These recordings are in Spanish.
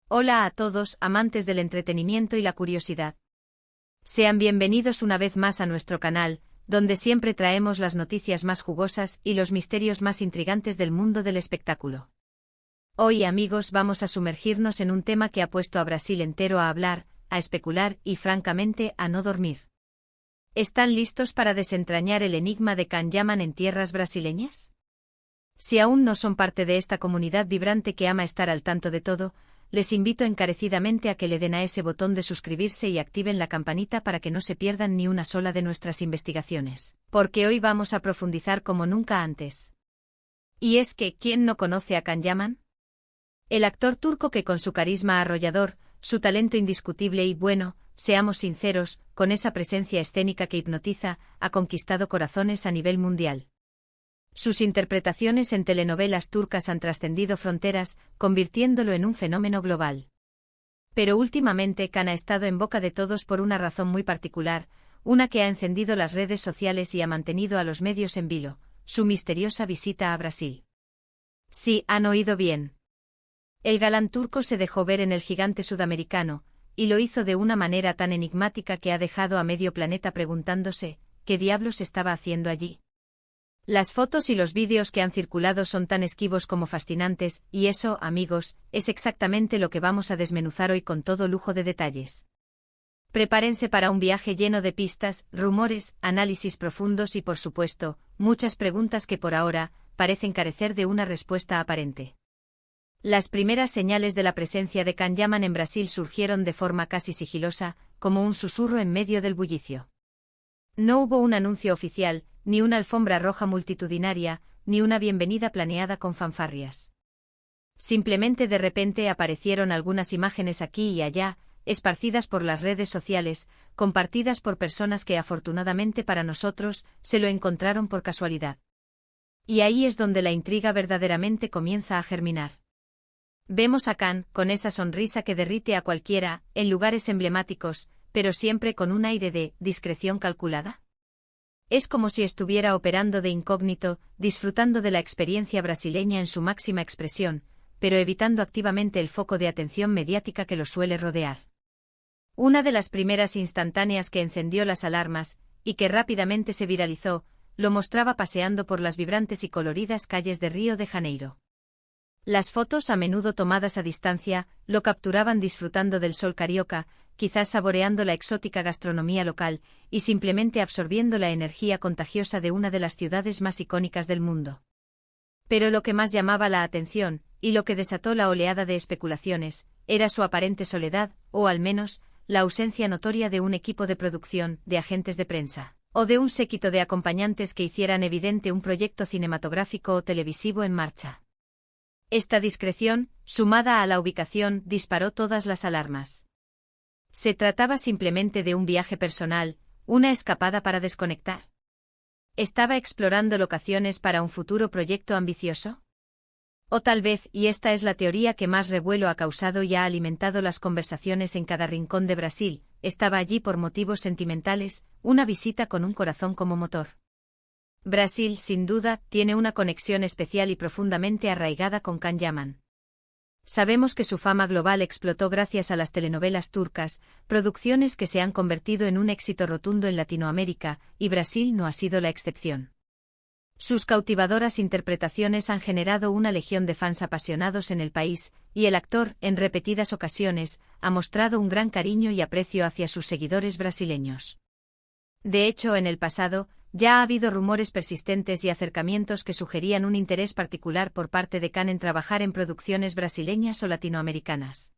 Hola a todos, amantes del entretenimiento y la curiosidad. Sean bienvenidos una vez más a nuestro canal, donde siempre traemos las noticias más jugosas y los misterios más intrigantes del mundo del espectáculo. Hoy, amigos, vamos a sumergirnos en un tema que ha puesto a Brasil entero a hablar, a especular y, francamente, a no dormir. ¿Están listos para desentrañar el enigma de Can Yaman en tierras brasileñas? Si aún no son parte de esta comunidad vibrante que ama estar al tanto de todo, les invito encarecidamente a que le den a ese botón de suscribirse y activen la campanita para que no se pierdan ni una sola de nuestras investigaciones, porque hoy vamos a profundizar como nunca antes. Y es que, ¿quién no conoce a Can Yaman? El actor turco que con su carisma arrollador, su talento indiscutible y bueno, seamos sinceros, con esa presencia escénica que hipnotiza, ha conquistado corazones a nivel mundial. Sus interpretaciones en telenovelas turcas han trascendido fronteras, convirtiéndolo en un fenómeno global. Pero últimamente Can ha estado en boca de todos por una razón muy particular, una que ha encendido las redes sociales y ha mantenido a los medios en vilo: su misteriosa visita a Brasil. Sí, han oído bien. El galán turco se dejó ver en el gigante sudamericano, y lo hizo de una manera tan enigmática que ha dejado a medio planeta preguntándose, ¿qué diablos estaba haciendo allí? Las fotos y los vídeos que han circulado son tan esquivos como fascinantes, y eso, amigos, es exactamente lo que vamos a desmenuzar hoy con todo lujo de detalles. Prepárense para un viaje lleno de pistas, rumores, análisis profundos y, por supuesto, muchas preguntas que por ahora parecen carecer de una respuesta aparente. Las primeras señales de la presencia de Can Yaman en Brasil surgieron de forma casi sigilosa, como un susurro en medio del bullicio. No hubo un anuncio oficial, ni una alfombra roja multitudinaria, ni una bienvenida planeada con fanfarrias. Simplemente de repente aparecieron algunas imágenes aquí y allá, esparcidas por las redes sociales, compartidas por personas que afortunadamente para nosotros, se lo encontraron por casualidad. Y ahí es donde la intriga verdaderamente comienza a germinar. Vemos a Can, con esa sonrisa que derrite a cualquiera, en lugares emblemáticos, pero siempre con un aire de discreción calculada. Es como si estuviera operando de incógnito, disfrutando de la experiencia brasileña en su máxima expresión, pero evitando activamente el foco de atención mediática que lo suele rodear. Una de las primeras instantáneas que encendió las alarmas, y que rápidamente se viralizó, lo mostraba paseando por las vibrantes y coloridas calles de Río de Janeiro. Las fotos, a menudo tomadas a distancia, lo capturaban disfrutando del sol carioca, quizás saboreando la exótica gastronomía local, y simplemente absorbiendo la energía contagiosa de una de las ciudades más icónicas del mundo. Pero lo que más llamaba la atención, y lo que desató la oleada de especulaciones, era su aparente soledad, o al menos, la ausencia notoria de un equipo de producción, de agentes de prensa, o de un séquito de acompañantes que hicieran evidente un proyecto cinematográfico o televisivo en marcha. Esta discreción, sumada a la ubicación, disparó todas las alarmas. ¿Se trataba simplemente de un viaje personal, una escapada para desconectar? ¿Estaba explorando locaciones para un futuro proyecto ambicioso? O tal vez, y esta es la teoría que más revuelo ha causado y ha alimentado las conversaciones en cada rincón de Brasil, estaba allí por motivos sentimentales, una visita con un corazón como motor. Brasil, sin duda, tiene una conexión especial y profundamente arraigada con Can Yaman. Sabemos que su fama global explotó gracias a las telenovelas turcas, producciones que se han convertido en un éxito rotundo en Latinoamérica, y Brasil no ha sido la excepción. Sus cautivadoras interpretaciones han generado una legión de fans apasionados en el país, y el actor, en repetidas ocasiones, ha mostrado un gran cariño y aprecio hacia sus seguidores brasileños. De hecho, en el pasado, ya ha habido rumores persistentes y acercamientos que sugerían un interés particular por parte de Can en trabajar en producciones brasileñas o latinoamericanas.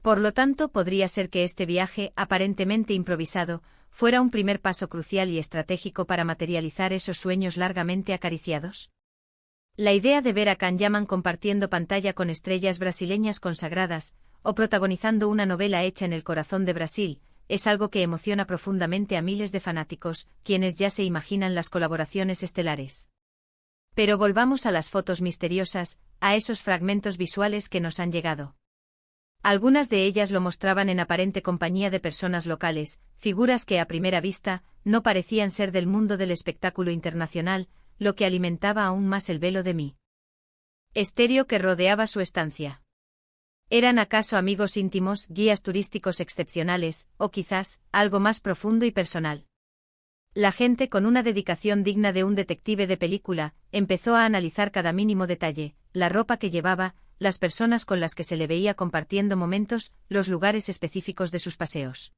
Por lo tanto, podría ser que este viaje, aparentemente improvisado, fuera un primer paso crucial y estratégico para materializar esos sueños largamente acariciados. La idea de ver a Can Yaman compartiendo pantalla con estrellas brasileñas consagradas, o protagonizando una novela hecha en el corazón de Brasil, es algo que emociona profundamente a miles de fanáticos, quienes ya se imaginan las colaboraciones estelares. Pero volvamos a las fotos misteriosas, a esos fragmentos visuales que nos han llegado. Algunas de ellas lo mostraban en aparente compañía de personas locales, figuras que a primera vista no parecían ser del mundo del espectáculo internacional, lo que alimentaba aún más el velo de misterio que rodeaba su estancia. ¿Eran acaso amigos íntimos, guías turísticos excepcionales, o quizás, algo más profundo y personal? La gente, con una dedicación digna de un detective de película, empezó a analizar cada mínimo detalle: la ropa que llevaba, las personas con las que se le veía compartiendo momentos, los lugares específicos de sus paseos.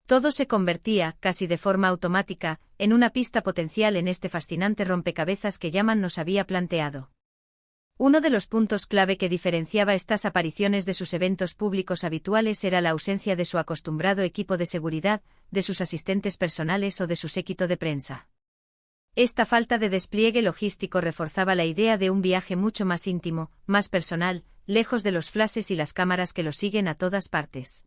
Todo se convertía, casi de forma automática, en una pista potencial en este fascinante rompecabezas que Yaman nos había planteado. Uno de los puntos clave que diferenciaba estas apariciones de sus eventos públicos habituales era la ausencia de su acostumbrado equipo de seguridad, de sus asistentes personales o de su séquito de prensa. Esta falta de despliegue logístico reforzaba la idea de un viaje mucho más íntimo, más personal, lejos de los flashes y las cámaras que lo siguen a todas partes.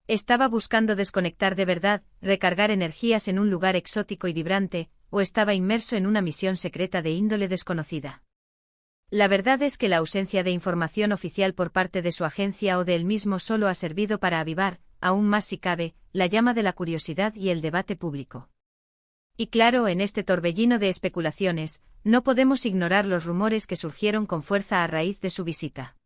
¿Estaba buscando desconectar de verdad, recargar energías en un lugar exótico y vibrante, o estaba inmerso en una misión secreta de índole desconocida? La verdad es que la ausencia de información oficial por parte de su agencia o de él mismo solo ha servido para avivar, aún más si cabe, la llama de la curiosidad y el debate público. Y claro, en este torbellino de especulaciones, no podemos ignorar los rumores que surgieron con fuerza a raíz de su visita.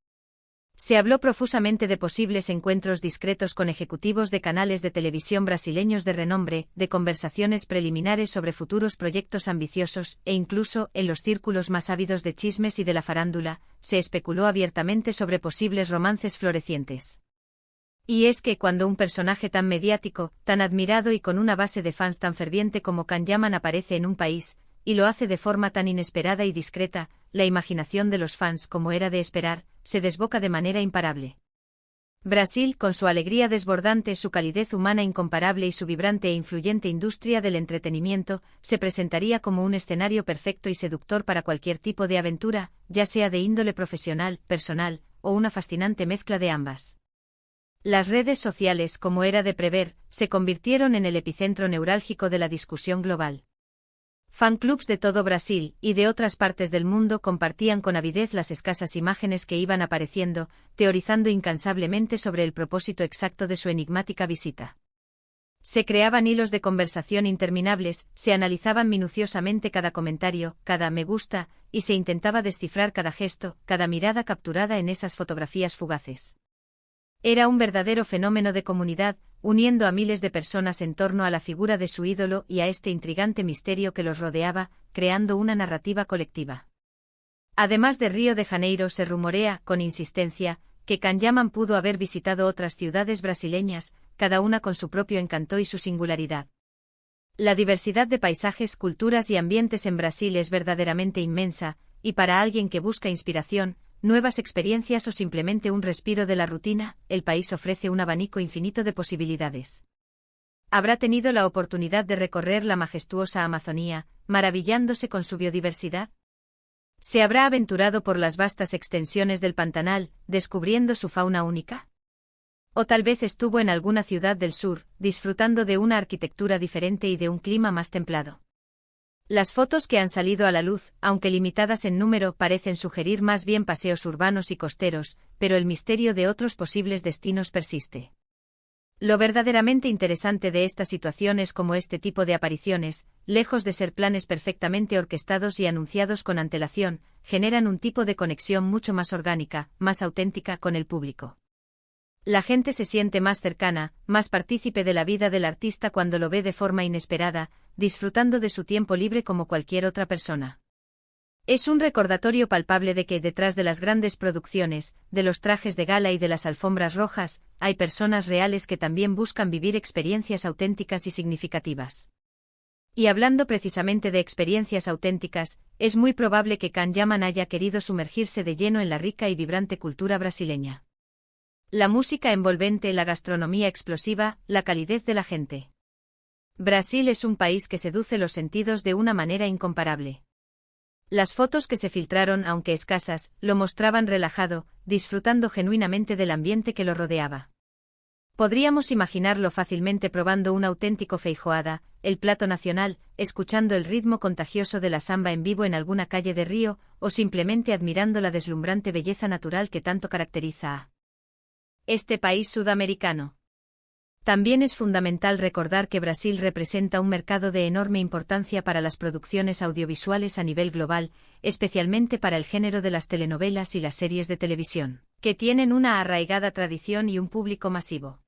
Se habló profusamente de posibles encuentros discretos con ejecutivos de canales de televisión brasileños de renombre, de conversaciones preliminares sobre futuros proyectos ambiciosos, e incluso, en los círculos más ávidos de chismes y de la farándula, se especuló abiertamente sobre posibles romances florecientes. Y es que cuando un personaje tan mediático, tan admirado y con una base de fans tan ferviente como Can Yaman aparece en un país, y lo hace de forma tan inesperada y discreta, la imaginación de los fans, como era de esperar, se desboca de manera imparable. Brasil, con su alegría desbordante, su calidez humana incomparable y su vibrante e influyente industria del entretenimiento, se presentaría como un escenario perfecto y seductor para cualquier tipo de aventura, ya sea de índole profesional, personal, o una fascinante mezcla de ambas. Las redes sociales, como era de prever, se convirtieron en el epicentro neurálgico de la discusión global. Fanclubs de todo Brasil y de otras partes del mundo compartían con avidez las escasas imágenes que iban apareciendo, teorizando incansablemente sobre el propósito exacto de su enigmática visita. Se creaban hilos de conversación interminables, se analizaban minuciosamente cada comentario, cada me gusta, y se intentaba descifrar cada gesto, cada mirada capturada en esas fotografías fugaces. Era un verdadero fenómeno de comunidad, uniendo a miles de personas en torno a la figura de su ídolo y a este intrigante misterio que los rodeaba, creando una narrativa colectiva. Además de Río de Janeiro, se rumorea, con insistencia, que Can Yaman pudo haber visitado otras ciudades brasileñas, cada una con su propio encanto y su singularidad. La diversidad de paisajes, culturas y ambientes en Brasil es verdaderamente inmensa, y para alguien que busca inspiración, nuevas experiencias o simplemente un respiro de la rutina, el país ofrece un abanico infinito de posibilidades. Habrá tenido la oportunidad de recorrer la majestuosa Amazonía, maravillándose con su biodiversidad. ¿Se habrá aventurado por las vastas extensiones del Pantanal, descubriendo su fauna única? O tal vez estuvo en alguna ciudad del sur, disfrutando de una arquitectura diferente y de un clima más templado. Las fotos que han salido a la luz, aunque limitadas en número, parecen sugerir más bien paseos urbanos y costeros, pero el misterio de otros posibles destinos persiste. Lo verdaderamente interesante de esta situación es cómo este tipo de apariciones, lejos de ser planes perfectamente orquestados y anunciados con antelación, generan un tipo de conexión mucho más orgánica, más auténtica con el público. La gente se siente más cercana, más partícipe de la vida del artista cuando lo ve de forma inesperada, disfrutando de su tiempo libre como cualquier otra persona. Es un recordatorio palpable de que detrás de las grandes producciones, de los trajes de gala y de las alfombras rojas, hay personas reales que también buscan vivir experiencias auténticas y significativas. Y hablando precisamente de experiencias auténticas, es muy probable que Can Yaman haya querido sumergirse de lleno en la rica y vibrante cultura brasileña. La música envolvente, la gastronomía explosiva, la calidez de la gente. Brasil es un país que seduce los sentidos de una manera incomparable. Las fotos que se filtraron, aunque escasas, lo mostraban relajado, disfrutando genuinamente del ambiente que lo rodeaba. Podríamos imaginarlo fácilmente probando un auténtico feijoada, el plato nacional, escuchando el ritmo contagioso de la samba en vivo en alguna calle de Río, o simplemente admirando la deslumbrante belleza natural que tanto caracteriza a este país sudamericano. También es fundamental recordar que Brasil representa un mercado de enorme importancia para las producciones audiovisuales a nivel global, especialmente para el género de las telenovelas y las series de televisión. que tienen una arraigada tradición y un público masivo.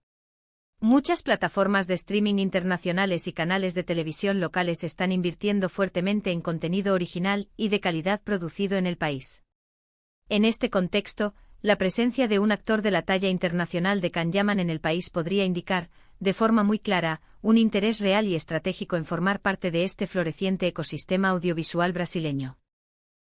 Muchas plataformas de streaming internacionales y canales de televisión locales están invirtiendo fuertemente en contenido original y de calidad producido en el país. En este contexto, la presencia de un actor de la talla internacional de Can Yaman en el país podría indicar, de forma muy clara, un interés real y estratégico en formar parte de este floreciente ecosistema audiovisual brasileño.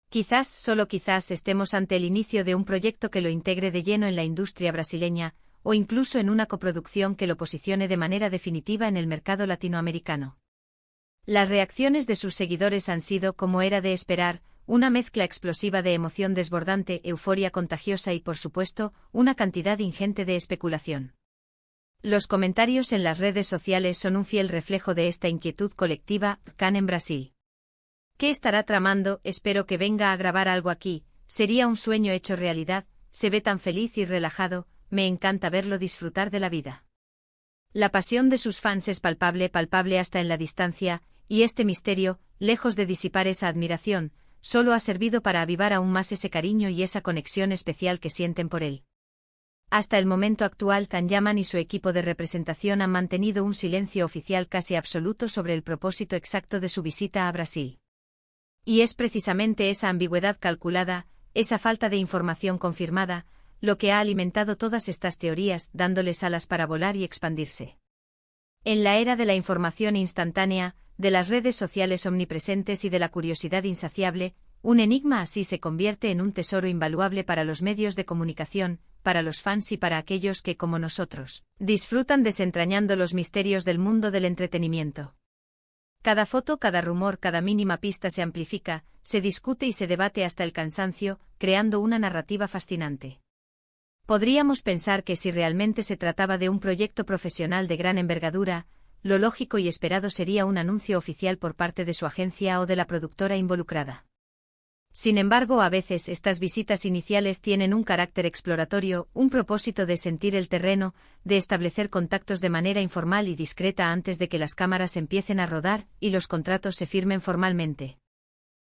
Quizás, solo quizás, estemos ante el inicio de un proyecto que lo integre de lleno en la industria brasileña, o incluso en una coproducción que lo posicione de manera definitiva en el mercado latinoamericano. Las reacciones de sus seguidores han sido, como era de esperar, una mezcla explosiva de emoción desbordante, euforia contagiosa y, por supuesto, una cantidad ingente de especulación. Los comentarios en las redes sociales son un fiel reflejo de esta inquietud colectiva. Can en Brasil. ¿Qué estará tramando? Espero que venga a grabar algo aquí, sería un sueño hecho realidad, se ve tan feliz y relajado, me encanta verlo disfrutar de la vida. La pasión de sus fans es palpable hasta en la distancia, y este misterio, lejos de disipar esa admiración, solo ha servido para avivar aún más ese cariño y esa conexión especial que sienten por él. Hasta el momento actual, Can Yaman y su equipo de representación han mantenido un silencio oficial casi absoluto sobre el propósito exacto de su visita a Brasil. Y es precisamente esa ambigüedad calculada, esa falta de información confirmada, lo que ha alimentado todas estas teorías, dándoles alas para volar y expandirse. En la era de la información instantánea, de las redes sociales omnipresentes y de la curiosidad insaciable, un enigma así se convierte en un tesoro invaluable para los medios de comunicación, para los fans y para aquellos que, como nosotros, disfrutan desentrañando los misterios del mundo del entretenimiento. Cada foto, cada rumor, cada mínima pista se amplifica, se discute y se debate hasta el cansancio, creando una narrativa fascinante. Podríamos pensar que si realmente se trataba de un proyecto profesional de gran envergadura, lo lógico y esperado sería un anuncio oficial por parte de su agencia o de la productora involucrada. Sin embargo, a veces estas visitas iniciales tienen un carácter exploratorio, un propósito de sentir el terreno, de establecer contactos de manera informal y discreta antes de que las cámaras empiecen a rodar y los contratos se firmen formalmente.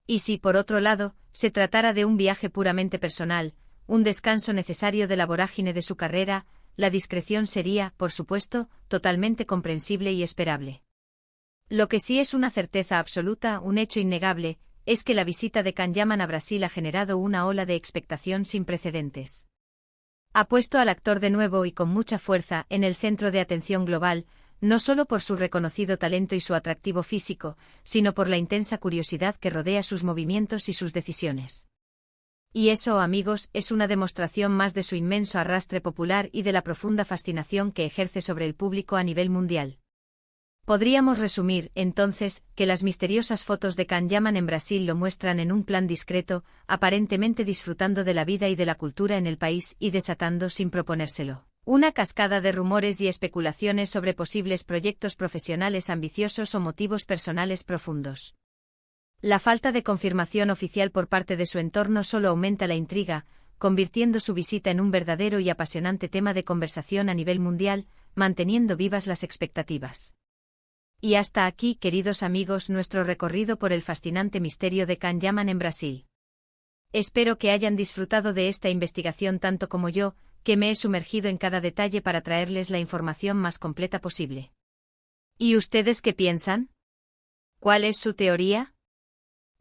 Y si, por otro lado, se tratara de un viaje puramente personal, un descanso necesario de la vorágine de su carrera, la discreción sería, por supuesto, totalmente comprensible y esperable. Lo que sí es una certeza absoluta, un hecho innegable, es que la visita de Can Yaman a Brasil ha generado una ola de expectación sin precedentes. Ha puesto al actor de nuevo y con mucha fuerza en el centro de atención global, no solo por su reconocido talento y su atractivo físico, sino por la intensa curiosidad que rodea sus movimientos y sus decisiones. Y eso, amigos, es una demostración más de su inmenso arrastre popular y de la profunda fascinación que ejerce sobre el público a nivel mundial. Podríamos resumir, entonces, que las misteriosas fotos de Can Yaman en Brasil lo muestran en un plan discreto, aparentemente disfrutando de la vida y de la cultura en el país y desatando sin proponérselo una cascada de rumores y especulaciones sobre posibles proyectos profesionales ambiciosos o motivos personales profundos. La falta de confirmación oficial por parte de su entorno solo aumenta la intriga, convirtiendo su visita en un verdadero y apasionante tema de conversación a nivel mundial, manteniendo vivas las expectativas. Y hasta aquí, queridos amigos, nuestro recorrido por el fascinante misterio de Can Yaman en Brasil. Espero que hayan disfrutado de esta investigación tanto como yo, que me he sumergido en cada detalle para traerles la información más completa posible. ¿Y ustedes qué piensan? ¿Cuál es su teoría?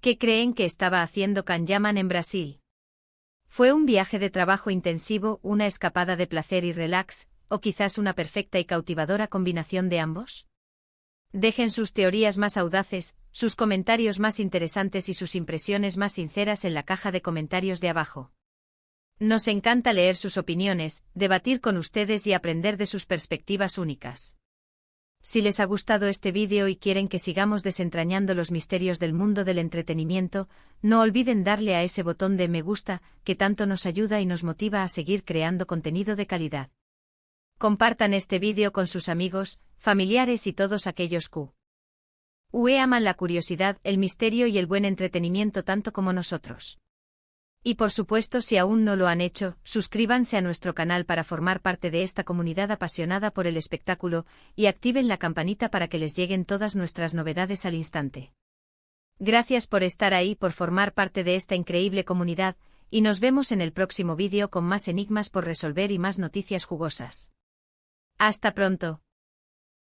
¿Qué creen que estaba haciendo Can Yaman en Brasil? ¿Fue un viaje de trabajo intensivo, una escapada de placer y relax, o quizás una perfecta y cautivadora combinación de ambos? Dejen sus teorías más audaces, sus comentarios más interesantes y sus impresiones más sinceras en la caja de comentarios de abajo. Nos encanta leer sus opiniones, debatir con ustedes y aprender de sus perspectivas únicas. Si les ha gustado este vídeo y quieren que sigamos desentrañando los misterios del mundo del entretenimiento, no olviden darle a ese botón de me gusta, que tanto nos ayuda y nos motiva a seguir creando contenido de calidad. Compartan este vídeo con sus amigos, familiares y todos aquellos que aman la curiosidad, el misterio y el buen entretenimiento tanto como nosotros. Y por supuesto, si aún no lo han hecho, suscríbanse a nuestro canal para formar parte de esta comunidad apasionada por el espectáculo y activen la campanita para que les lleguen todas nuestras novedades al instante. Gracias por estar ahí, por formar parte de esta increíble comunidad, y nos vemos en el próximo vídeo con más enigmas por resolver y más noticias jugosas. ¡Hasta pronto!